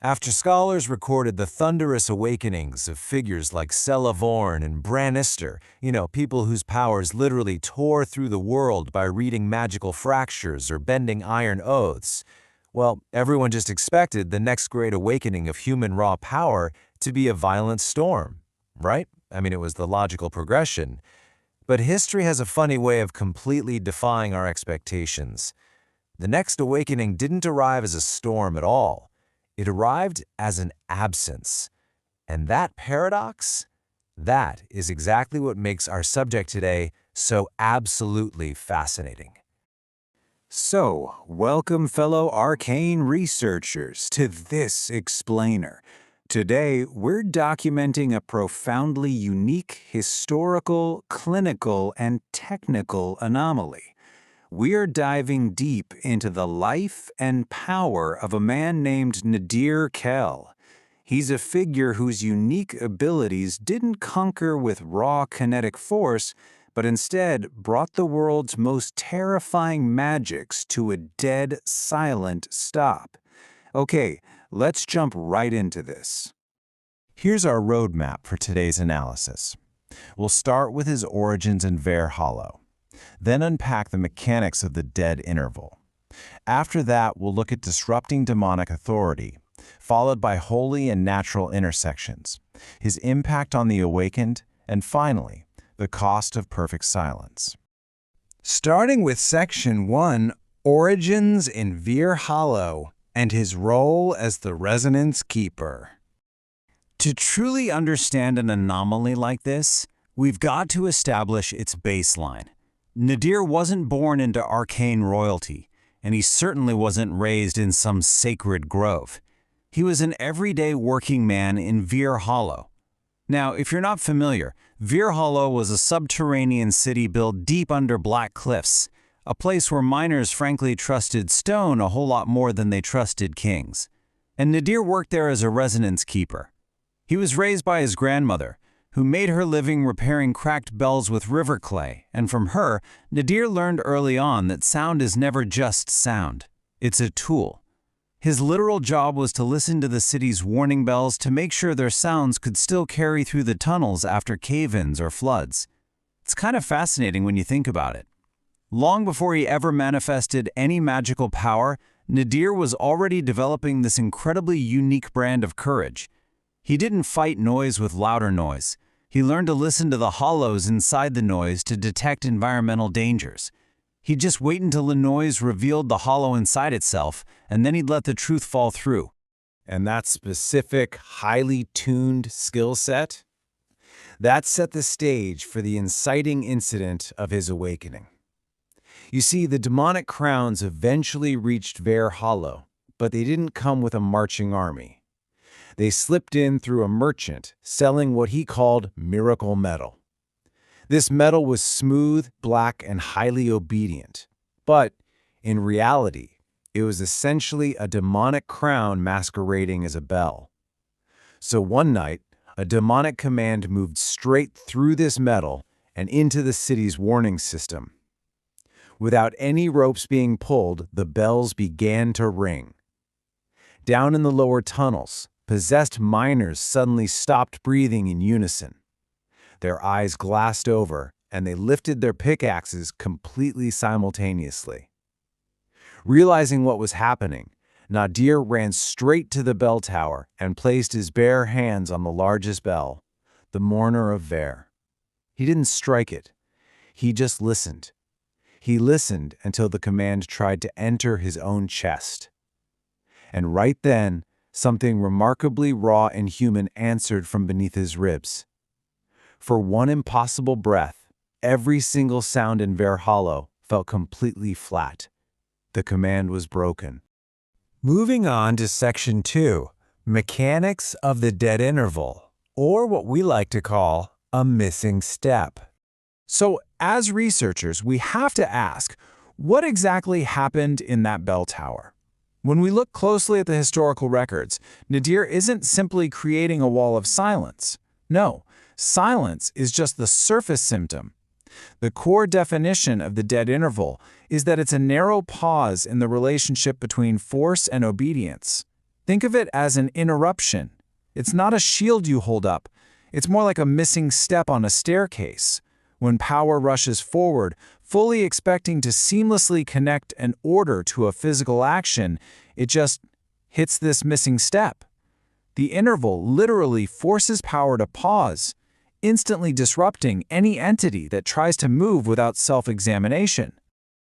After scholars recorded the thunderous awakenings of figures like Sela Vorn and Brann Ister, people whose powers literally tore through the world by reading magical fractures or bending iron oaths, well, everyone just expected the next great awakening of human raw power to be a violent storm, right? It was the logical progression. But history has a funny way of completely defying our expectations. The next awakening didn't arrive as a storm at all. It arrived as an absence. And that paradox, that is exactly what makes our subject today so absolutely fascinating. So, welcome fellow arcane researchers to this explainer. Today, we're documenting a profoundly unique historical, clinical, and technical anomaly. We are diving deep into the life and power of a man named Nadir Kel. He's a figure whose unique abilities didn't conquer with raw kinetic force, but instead brought the world's most terrifying magics to a dead, silent stop. Okay, let's jump right into this. Here's our roadmap for today's analysis. We'll start with his origins in Ver Hollow, then unpack the mechanics of the dead interval. After that, we'll look at disrupting demonic authority, followed by holy and natural intersections, his impact on the awakened, and finally, the cost of perfect silence. Starting with Section 1, Origins in Ver Hollow, and his role as the Resonance Keeper. To truly understand an anomaly like this, we've got to establish its baseline. Nadir wasn't born into arcane royalty, and he certainly wasn't raised in some sacred grove. He was an everyday working man in Ver Hollow. Now, if you're not familiar, Ver Hollow was a subterranean city built deep under black cliffs, a place where miners frankly trusted stone a whole lot more than they trusted kings. And Nadir worked there as a resonance keeper. He was raised by his grandmother, who made her living repairing cracked bells with river clay, and from her, Nadir learned early on that sound is never just sound. It's a tool. His literal job was to listen to the city's warning bells to make sure their sounds could still carry through the tunnels after cave-ins or floods. It's kind of fascinating when you think about it. Long before he ever manifested any magical power, Nadir was already developing this incredibly unique brand of courage. He didn't fight noise with louder noise. He learned to listen to the hollows inside the noise to detect environmental dangers. He'd just wait until the noise revealed the hollow inside itself, and then he'd let the truth fall through. And that specific, highly tuned skill set? That set the stage for the inciting incident of his awakening. You see, the demonic crowns eventually reached Ver Hollow, but they didn't come with a marching army. They slipped in through a merchant selling what he called miracle metal. This metal was smooth, black, and highly obedient. But, in reality, it was essentially a demonic crown masquerading as a bell. So one night, a demonic command moved straight through this metal and into the city's warning system. Without any ropes being pulled, the bells began to ring. Down in the lower tunnels, possessed miners suddenly stopped breathing in unison. Their eyes glassed over, and they lifted their pickaxes completely simultaneously. Realizing what was happening, Nadir ran straight to the bell tower and placed his bare hands on the largest bell, the Mourner of Ver. He didn't strike it. He just listened. He listened until the command tried to enter his own chest. And right then, something remarkably raw and human answered from beneath his ribs. For one impossible breath, every single sound in Ver Hollow felt completely flat. The command was broken. Moving on to Section 2, Mechanics of the Dead Interval, or what we like to call a missing step. So, as researchers, we have to ask, what exactly happened in that bell tower? When we look closely at the historical records, Nadir isn't simply creating a wall of silence. No, silence is just the surface symptom. The core definition of the dead interval is that it's a narrow pause in the relationship between force and obedience. Think of it as an interruption. It's not a shield you hold up. It's more like a missing step on a staircase. When power rushes forward, fully expecting to seamlessly connect an order to a physical action, it just hits this missing step. The interval literally forces power to pause, instantly disrupting any entity that tries to move without self-examination.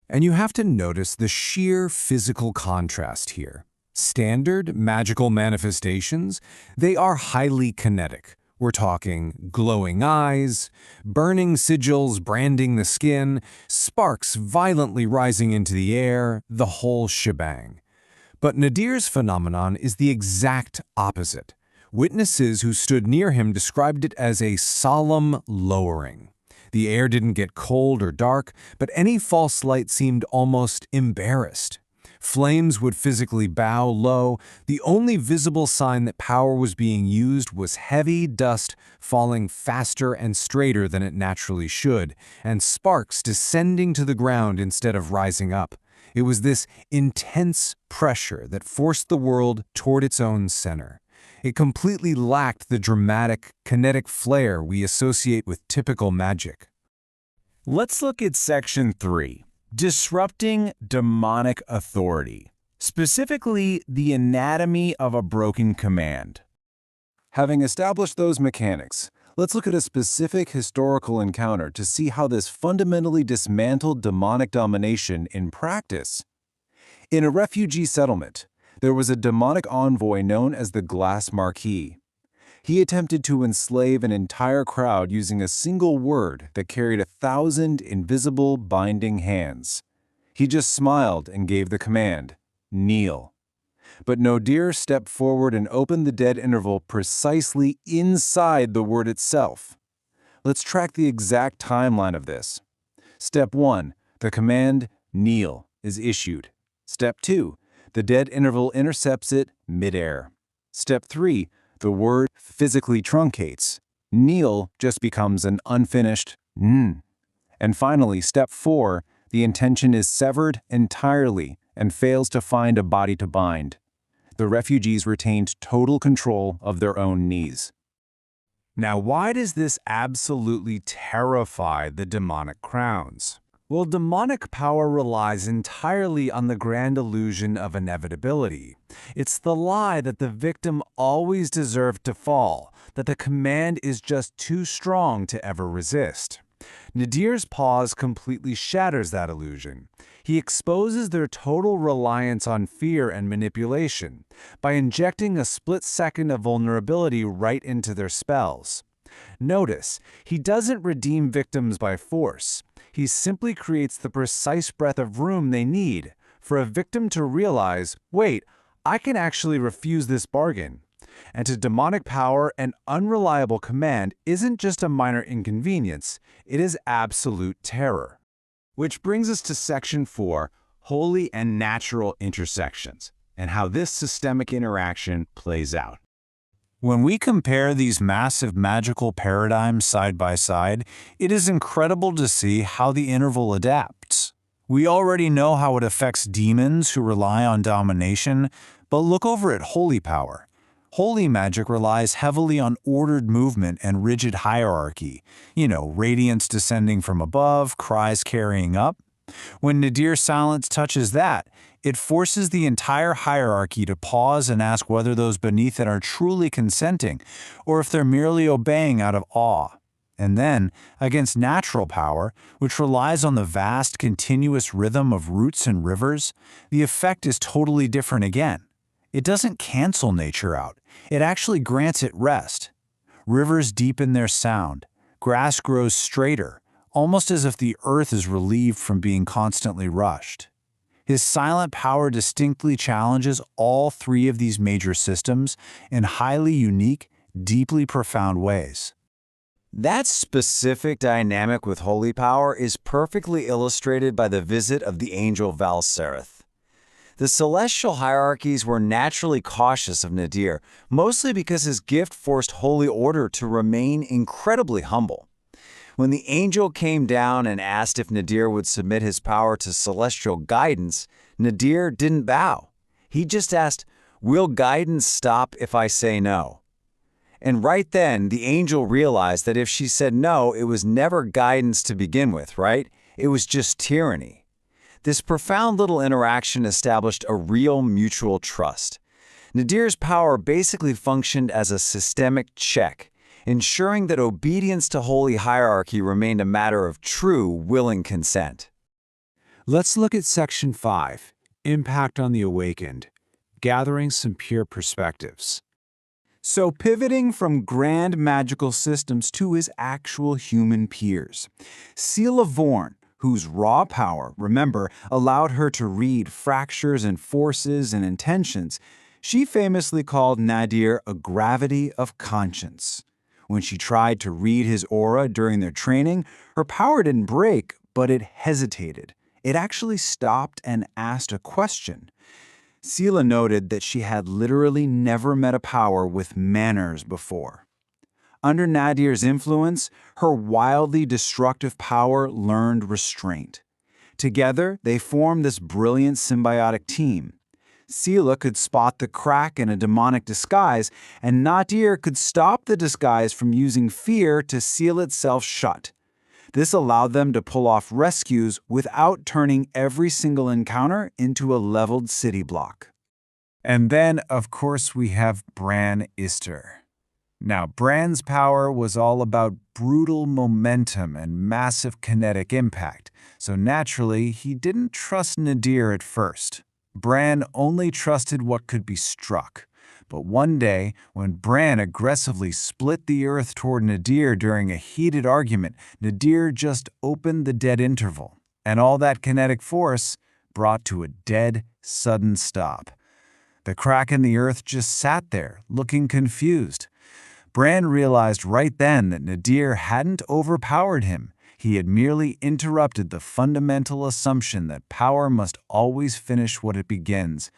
And you have to notice the sheer physical contrast here. Standard magical manifestations, they are highly kinetic. We're talking glowing eyes, burning sigils branding the skin, sparks violently rising into the air, the whole shebang. But Nadir's phenomenon is the exact opposite. Witnesses who stood near him described it as a solemn lowering. The air didn't get cold or dark, but any false light seemed almost embarrassed. Flames would physically bow low. The only visible sign that power was being used was heavy dust falling faster and straighter than it naturally should, and sparks descending to the ground instead of rising up. It was this intense pressure that forced the world toward its own center. It completely lacked the dramatic, kinetic flair we associate with typical magic. Let's look at Section 3. Disrupting demonic authority, specifically the anatomy of a broken command. Having established those mechanics, let's look at a specific historical encounter to see how this fundamentally dismantled demonic domination in practice. In a refugee settlement, there was a demonic envoy known as the Glass Marquis. He attempted to enslave an entire crowd using a single word that carried 1,000 invisible binding hands. He just smiled and gave the command, "Kneel." But Nadir stepped forward and opened the dead interval precisely inside the word itself. Let's track the exact timeline of this. Step 1, the command, "Kneel," is issued. Step 2, the dead interval intercepts it midair. Step 3, the word physically truncates. Kneel just becomes an unfinished "n." And finally, step 4, the intention is severed entirely and fails to find a body to bind. The refugees retained total control of their own knees. Now, why does this absolutely terrify the demonic crowns? Well, demonic power relies entirely on the grand illusion of inevitability. It's the lie that the victim always deserved to fall, that the command is just too strong to ever resist. Nadir's pause completely shatters that illusion. He exposes their total reliance on fear and manipulation by injecting a split second of vulnerability right into their spells. Notice, he doesn't redeem victims by force. He simply creates the precise breadth of room they need for a victim to realize, wait, I can actually refuse this bargain. And to demonic power, an unreliable command isn't just a minor inconvenience, it is absolute terror. Which brings us to Section 4, Holy and Natural Intersections, and how this systemic interaction plays out. When we compare these massive magical paradigms side by side, it is incredible to see how the interval adapts. We already know how it affects demons who rely on domination, but look over at holy power. Holy magic relies heavily on ordered movement and rigid hierarchy. Radiance descending from above, cries carrying up. When Nadir's silence touches that, it forces the entire hierarchy to pause and ask whether those beneath it are truly consenting, or if they're merely obeying out of awe. And then, against natural power, which relies on the vast, continuous rhythm of roots and rivers, the effect is totally different again. It doesn't cancel nature out. It actually grants it rest. Rivers deepen their sound. Grass grows straighter, almost as if the earth is relieved from being constantly rushed. His silent power distinctly challenges all three of these major systems in highly unique, deeply profound ways. That specific dynamic with holy power is perfectly illustrated by the visit of the angel Valsereth. The celestial hierarchies were naturally cautious of Nadir, mostly because his gift forced holy order to remain incredibly humble. When the angel came down and asked if Nadir would submit his power to celestial guidance, Nadir didn't bow. He just asked, "Will guidance stop if I say no?" And right then, the angel realized that if she said no, it was never guidance to begin with, right? It was just tyranny. This profound little interaction established a real mutual trust. Nadir's power basically functioned as a systemic check, ensuring that obedience to holy hierarchy remained a matter of true, willing consent. Let's look at Section 5, Impact on the Awakened, gathering some pure perspectives. So pivoting from grand magical systems to his actual human peers. Sela Vorn, whose raw power, remember, allowed her to read fractures and forces and intentions, she famously called Nadir a gravity of conscience. When she tried to read his aura during their training, her power didn't break, but it hesitated. It actually stopped and asked a question. Sela noted that she had literally never met a power with manners before. Under Nadir's influence, her wildly destructive power learned restraint. Together, they formed this brilliant symbiotic team. Sela could spot the crack in a demonic disguise, and Nadir could stop the disguise from using fear to seal itself shut. This allowed them to pull off rescues without turning every single encounter into a leveled city block. And then, of course, we have Brann Ister. Now, Brann's power was all about brutal momentum and massive kinetic impact, so naturally, he didn't trust Nadir at first. Brann only trusted what could be struck. But one day, when Brann aggressively split the earth toward Nadir during a heated argument, Nadir just opened the dead interval, and all that kinetic force brought to a dead, sudden stop. The crack in the earth just sat there, looking confused. Brann realized right then that Nadir hadn't overpowered him. He had merely interrupted the fundamental assumption that power must always finish what it begins.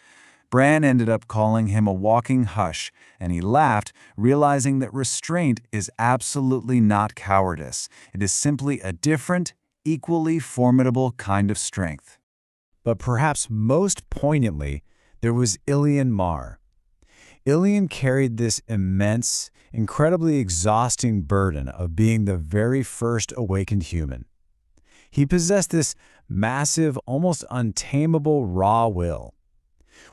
Brann ended up calling him a walking hush, and he laughed, realizing that restraint is absolutely not cowardice. It is simply a different, equally formidable kind of strength. But perhaps most poignantly, there was Ilyan Marr. Ilyan carried this immense, incredibly exhausting burden of being the very first awakened human. He possessed this massive, almost untamable raw will.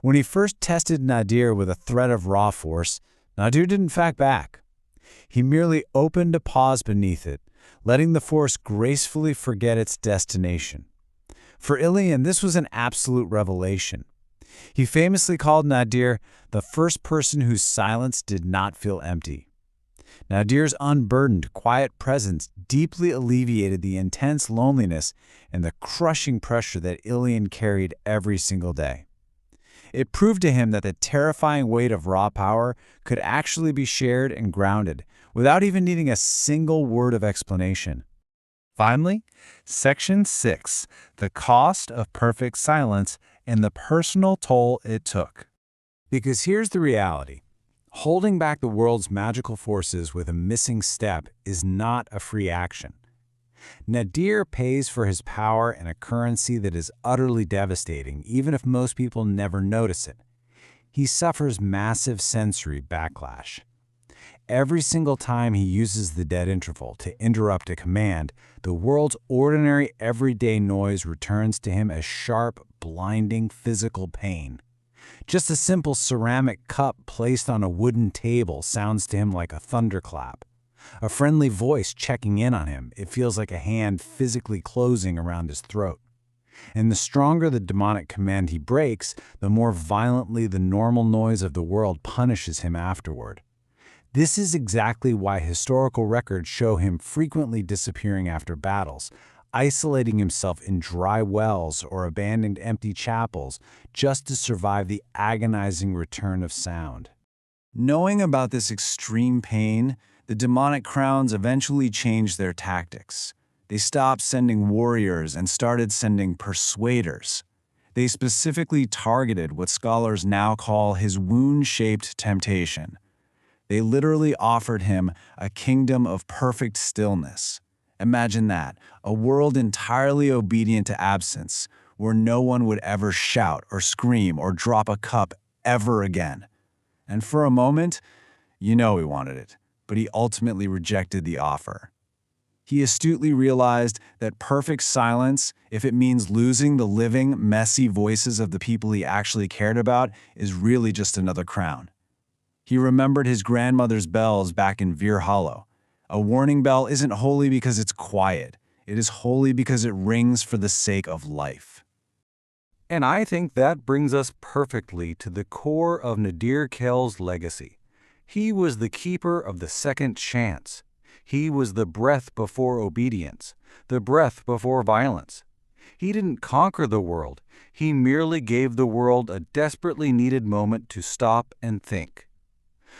When he first tested Nadir with a threat of raw force, Nadir didn't fight back. He merely opened a pause beneath it, letting the force gracefully forget its destination. For Ilyan, this was an absolute revelation. He famously called Nadir the first person whose silence did not feel empty. Nadir's unburdened, quiet presence deeply alleviated the intense loneliness and the crushing pressure that Ilyan carried every single day. It proved to him that the terrifying weight of raw power could actually be shared and grounded without even needing a single word of explanation. Finally, Section 6, the cost of perfect silence and the personal toll it took. Because here's the reality. Holding back the world's magical forces with a missing step is not a free action. Nadir pays for his power in a currency that is utterly devastating, even if most people never notice it. He suffers massive sensory backlash. Every single time he uses the dead interval to interrupt a command, the world's ordinary everyday noise returns to him as sharp, blinding physical pain. Just a simple ceramic cup placed on a wooden table sounds to him like a thunderclap. A friendly voice checking in on him, it feels like a hand physically closing around his throat. And the stronger the demonic command he breaks, the more violently the normal noise of the world punishes him afterward. This is exactly why historical records show him frequently disappearing after battles, isolating himself in dry wells or abandoned empty chapels just to survive the agonizing return of sound. Knowing about this extreme pain, the demonic crowns eventually changed their tactics. They stopped sending warriors and started sending persuaders. They specifically targeted what scholars now call his wound-shaped temptation. They literally offered him a kingdom of perfect stillness. Imagine that, a world entirely obedient to absence, where no one would ever shout or scream or drop a cup ever again. And for a moment, you know he wanted it, but he ultimately rejected the offer. He astutely realized that perfect silence, if it means losing the living, messy voices of the people he actually cared about, is really just another crown. He remembered his grandmother's bells back in Veer Hollow. A warning bell isn't holy because it's quiet. It is holy because it rings for the sake of life. And I think that brings us perfectly to the core of Nadir Kel's legacy. He was the keeper of the second chance. He was the breath before obedience, the breath before violence. He didn't conquer the world. He merely gave the world a desperately needed moment to stop and think.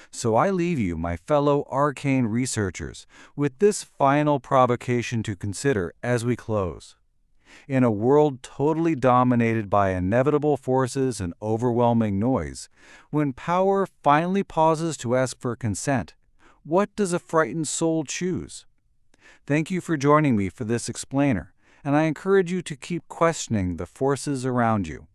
So I leave you, my fellow arcane researchers, with this final provocation to consider as we close. In a world totally dominated by inevitable forces and overwhelming noise, when power finally pauses to ask for consent, what does a frightened soul choose? Thank you for joining me for this explainer, and I encourage you to keep questioning the forces around you.